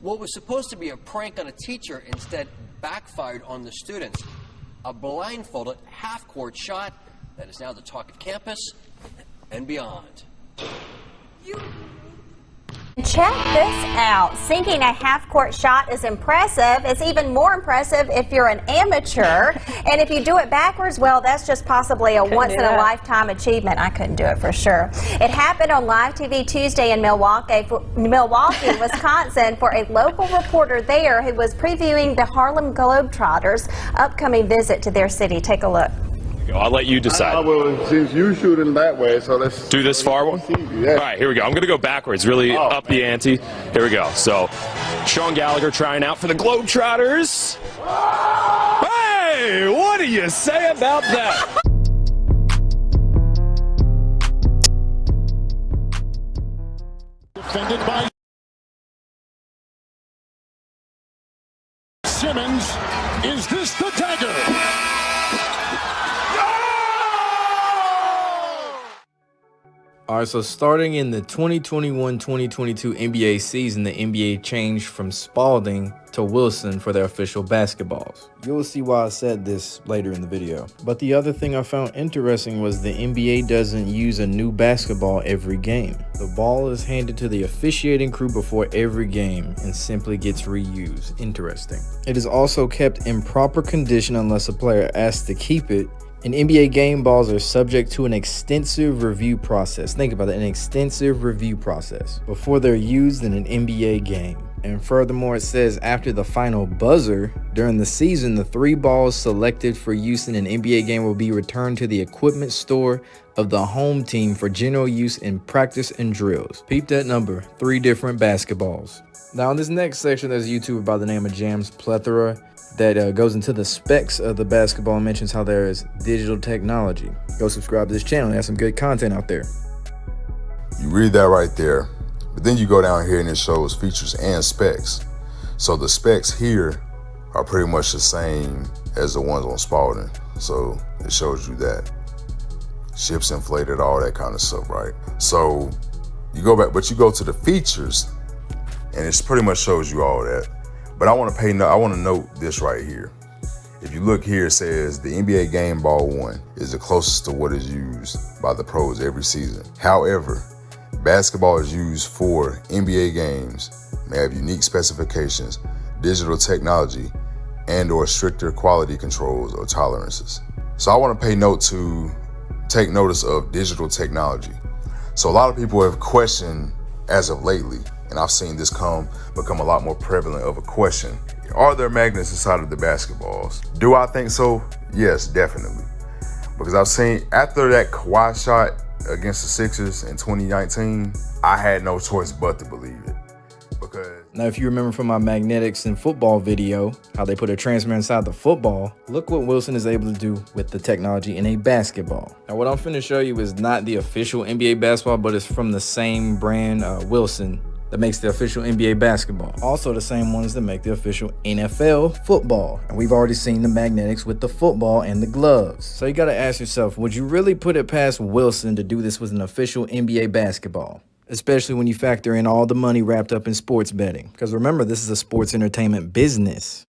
What was supposed to be a prank on a teacher instead backfired on the students. A blindfolded half-court shot that is now the talk of campus and beyond. Check this out. Sinking a half-court shot is impressive. It's even more impressive if you're an amateur. And if you do it backwards, well, that's just possibly a once-in-a-lifetime achievement. I couldn't do it for sure. It happened on live TV Tuesday in Milwaukee, Wisconsin, for a local reporter there who was previewing the Harlem Globetrotters' upcoming visit to their city. Take a look. I'll let you decide. Well, since you shooting that way, so let's do this far one. Yeah. All right, here we go. I'm going to go backwards, really up the ante. Here we go. So, Sean Gallagher trying out for the Globetrotters. Hey, what do you say about that? Defended by Simmons. Is this the dagger? All right, so starting in the 2021-2022 NBA season, the NBA changed from Spalding to Wilson for their official basketballs. You'll see why I said this later in the video. But the other thing I found interesting was the NBA doesn't use a new basketball every game. The ball is handed to the officiating crew before every game and simply gets reused. Interesting. It is also kept in proper condition unless a player asks to keep it. And NBA game balls are subject to an extensive review process. Think about it, an extensive review process before they're used in an NBA game. And furthermore, it says after the final buzzer during the season, the 3 balls selected for use in an NBA game will be returned to the equipment store of the home team for general use in practice and drills. Peep that number, 3 different basketballs. Now in this next section, there's a YouTuber by the name of Jams Plethora that goes into the specs of the basketball and mentions how there is digital technology. Go subscribe to this channel. They have some good content out there. You read that right there, but then you go down here and it shows features and specs. So the specs here are pretty much the same as the ones on Spalding. So it shows you that. Ships inflated, all that kind of stuff, right? So you go back, but you go to the features and it pretty much shows you all that. But I want to note this right here. If you look here, it says the NBA Game Ball 1 is the closest to what is used by the pros every season. However, basketball is used for NBA games, may have unique specifications, digital technology, and or stricter quality controls or tolerances. So I want to take notice of digital technology. So a lot of people have questioned as of lately, and I've seen this become a lot more prevalent of a question. Are there magnets inside of the basketballs? Do I think so? Yes, definitely. Because I've seen after that Kawhi shot against the Sixers in 2019, I had no choice but to believe it. Now, if you remember from my magnetics and football video, how they put a transmitter inside the football, look what Wilson is able to do with the technology in a basketball. Now, what I'm finna show you is not the official NBA basketball, but it's from the same brand, Wilson, that makes the official NBA basketball. Also the same ones that make the official NFL football. And we've already seen the magnetics with the football and the gloves. So you gotta ask yourself, would you really put it past Wilson to do this with an official NBA basketball? Especially when you factor in all the money wrapped up in sports betting. Because remember, this is a sports entertainment business.